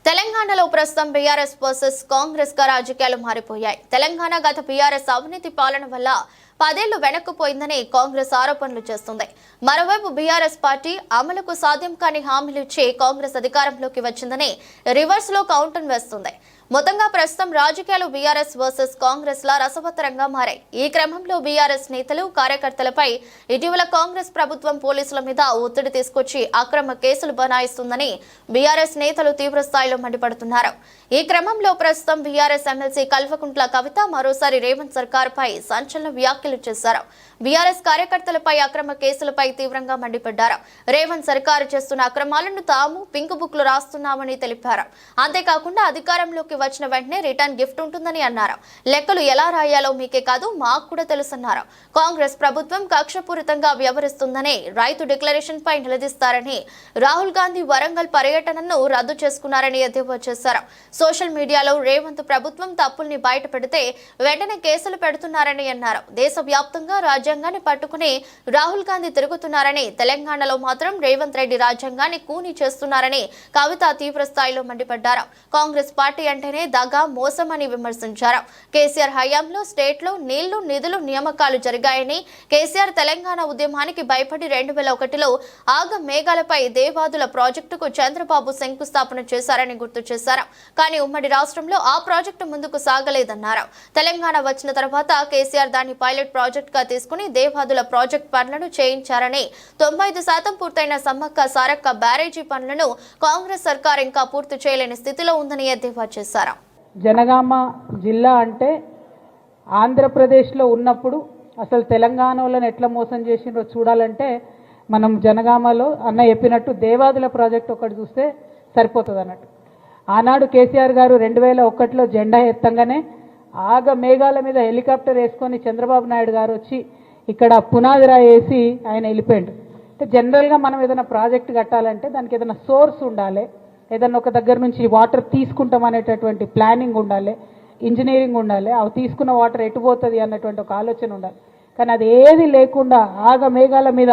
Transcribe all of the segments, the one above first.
తెలంగాణలో ప్రస్తుతం BRS versus Congress గా రాజకీయాలు మారిపోయాయి. తెలంగాణ గత బీఆర్ఎస్ అవినీతి పాలన వల్ల 10 ఏళ్లు వెనక్కిపోయిందని కాంగ్రెస్ ఆరోపణలు చేస్తుంది. మరోవైపు బీఆర్ఎస్ పార్టీ అమలుకు సాధ్యం కాని హామీలు ఇచ్చి కాంగ్రెస్ అధికారంలోకి వచ్చిందని రివర్స్ లో కౌంటర్ వేస్తుంది. మొత్తంగా ప్రస్తుతం రాజకీయాలు బీఆర్ఎస్ వర్సెస్ కాంగ్రెస్ లా రసవత్తరంగా మారాయి. ఈ క్రమంలో బీఆర్ఎస్ నేతలు కార్యకర్తలపై ఇటీవల కాంగ్రెస్ ప్రభుత్వం పోలీసుల మీద ఒత్తిడి తీసుకొచ్చి అక్రమ కేసులు బనాయిస్తుందని బీఆర్ఎస్ నేతలు తీవ్ర స్థాయిలో మండిపడుతున్నారు. ఈ క్రమంలో ప్రస్తుతం బీఆర్ఎస్ ఎమ్మెల్సీ కల్వకుంట్ల కవిత మరోసారి రేవంత్ సర్కార్ పై సంచలన వ్యాఖ్యలు చేశారు. బీఆర్ఎస్ కార్యకర్తలపై అక్రమ కేసులపై తీవ్రంగా మండిపడ్డారు. రేవంత్ సర్కారు చేస్తున్న అక్రమాలను తాము పింక్ బుక్ లో రాస్తున్నామని తెలిపారు. అంతేకాకుండా అధికారంలోకి వచ్చిన వెంటనే రిటర్న్ గిఫ్ట్ ఉంటుందని అన్నారు. లెక్కలు ఎలా రాయాలో మీకే కాదు మాకు కూడా తెలుసన్నారు. కాంగ్రెస్ ప్రభుత్వం కక్షపూరితంగా వ్యవహరిస్తుందని రైతు డిక్లరేషన్ పై నిలదీస్తారని రాహుల్ గాంధీ వరంగల్ పర్యటనను రద్దు చేసుకున్నారని ఎద్దేవా చేశారు. సోషల్ మీడియాలో రేవంత్ ప్రభుత్వం తప్పుల్ని బయట పెడితే వెంటనే కేసులు పెడుతున్నారని అన్నారు. దేశవ్యాప్తంగా రాజ్యాంగాన్ని పట్టుకుని రాహుల్ గాంధీ తిరుగుతున్నారని, తెలంగాణలో మాత్రం రేవంత్ రెడ్డి రాజ్యాంగాన్ని కూనీ చేస్తున్నారని కవిత తీవ్ర స్థాయిలో మండిపడ్డారు. కాంగ్రెస్ పార్టీ అంటేనే దగా, మోసం అని విమర్శించారు. కేసీఆర్ హయాంలో స్టేట్ లో నీళ్లు, నిధులు, నియామకాలు జరిగాయని, కేసీఆర్ తెలంగాణ ఉద్యమానికి భయపడి 2001లో ఆగ మేఘాలపై దేవాదుల ప్రాజెక్టుకు చంద్రబాబు శంకుస్థాపన చేశారని గుర్తు చేశారు. కానీ ఉమ్మడి రాష్ట్రంలో ఆ ప్రాజెక్టు ముందుకు సాగలేదన్నారు. తెలంగాణ వచ్చిన తర్వాత కేసీఆర్ దాన్ని పైలట్ ప్రాజెక్ట్ గా తీసుకుని దేవాదుల ప్రాజెక్ట్ పనులను చేయించారని, 95% పూర్తయిన సమ్మక్క సారక్క బ్యారేజీ పనులను కాంగ్రెస్ సర్కార్ ఇంకా పూర్తి చేయలేని స్థితిలో ఉందని ఎద్దేవా చేశారు. జనగామ జిల్లా అంటే ఆంధ్రప్రదేశ్లో ఉన్నప్పుడు అసలు తెలంగాణలోని ఎట్లా మోసం చేసిండ్రో చూడాలంటే మనం జనగామలో అన్న చెప్పినట్టు దేవాదుల ప్రాజెక్ట్ ఒకటి చూస్తే సరిపోతుంది అన్నట్టు. ఆనాడు కేసీఆర్ గారు 2001లో జెండా ఎత్తంగానే ఆగ మేఘాల మీద హెలికాప్టర్ వేసుకొని చంద్రబాబు నాయుడు గారు వచ్చి ఇక్కడ పునాదిరా వేసి ఆయన వెళ్ళిపోయాడు. అంటే జనరల్గా మనం ఏదైనా ప్రాజెక్ట్ కట్టాలంటే దానికి ఏదైనా సోర్స్ ఉండాలి, ఏదన్నా ఒక దగ్గర నుంచి వాటర్ తీసుకుంటాం అనేటటువంటి ప్లానింగ్ ఉండాలి, ఇంజనీరింగ్ ఉండాలి, అవి తీసుకున్న వాటర్ ఎటుపోతుంది అన్నటువంటి ఒక ఆలోచన ఉండాలి. కానీ అది ఏది లేకుండా ఆగ మేఘాల మీద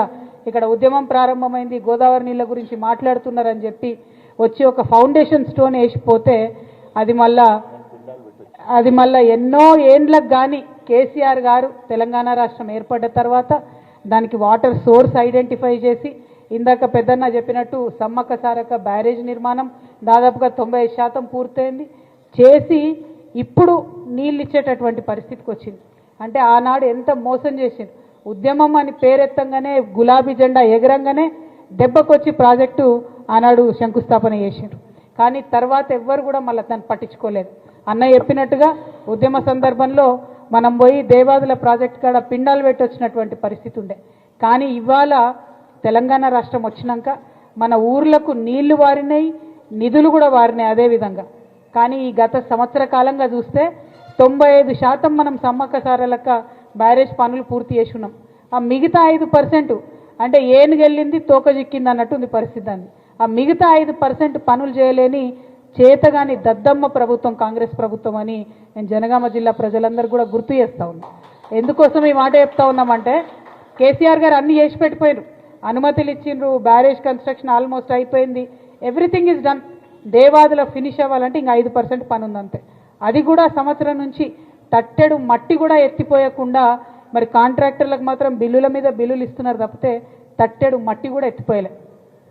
ఇక్కడ ఉద్యమం ప్రారంభమైంది, గోదావరి నీళ్ళ గురించి మాట్లాడుతున్నారని చెప్పి వచ్చి ఒక ఫౌండేషన్ స్టోన్ వేసిపోతే అది మళ్ళా ఎన్నో ఏండ్లకు కానీ కేసీఆర్ గారు తెలంగాణ రాష్ట్రం ఏర్పడ్డ తర్వాత దానికి వాటర్ సోర్స్ ఐడెంటిఫై చేసి, ఇందాక పెద్దన్న చెప్పినట్టు సమ్మక్క సారక్క బ్యారేజ్ నిర్మాణం దాదాపుగా 90% పూర్తయింది చేసి ఇప్పుడు నీళ్ళు ఇచ్చేటటువంటి పరిస్థితికి వచ్చింది. అంటే ఆనాడు ఎంత మోసం చేసింది. ఉద్యమం అని పేరెత్తంగానే గులాబీ జెండా ఎగరంగానే దెబ్బకొచ్చి ప్రాజెక్టు ఆనాడు శంకుస్థాపన చేసిండ్రు. కానీ తర్వాత ఎవ్వరు కూడా మళ్ళీ దాన్ని పట్టించుకోలేదు. అన్న చెప్పినట్టుగా ఉద్యమ సందర్భంలో మనం పోయి దేవాదుల ప్రాజెక్ట్ కాడ పిండాలు పెట్టి వచ్చినటువంటి పరిస్థితి ఉండే. కానీ ఇవాళ తెలంగాణ రాష్ట్రం వచ్చినాక మన ఊర్లకు నీళ్లు వారినాయి, నిధులు కూడా వారినాయి అదేవిధంగా. కానీ ఈ గత సంవత్సర కాలంగా చూస్తే 95% మనం సమ్మక్క సారలక్క బ్యారేజ్ పనులు పూర్తి చేసి ఉన్నాం. ఆ మిగతా 5% అంటే ఏనుగెళ్ళింది తోక చిక్కింది అన్నట్టు ఉంది పరిస్థితి. అంది ఆ మిగతా 5% పనులు చేయలేని చేతగాని దద్దమ్మ ప్రభుత్వం కాంగ్రెస్ ప్రభుత్వం అని నేను జనగామ జిల్లా ప్రజలందరూ కూడా గుర్తు చేస్తా ఉన్నా. ఎందుకోసం ఈ మాట చెప్తా ఉన్నామంటే కేసీఆర్ గారు అన్ని చేసి పెట్టిపోయారు, అనుమతులు ఇచ్చిండ్రు, బ్యారేజ్ కన్స్ట్రక్షన్ ఆల్మోస్ట్ అయిపోయింది, everything is done. Devadula finish అవ్వాలంటే ఇంకా 5% పని ఉందంతే. అది కూడా సంవత్సరం నుంచి తట్టెడు మట్టి కూడా ఎత్తిపోయకుండా మరి కాంట్రాక్టర్లకు మాత్రం బిల్లుల మీద బిల్లులు ఇస్తున్నారు తప్పితే తట్టెడు మట్టి కూడా ఎత్తిపోయలే.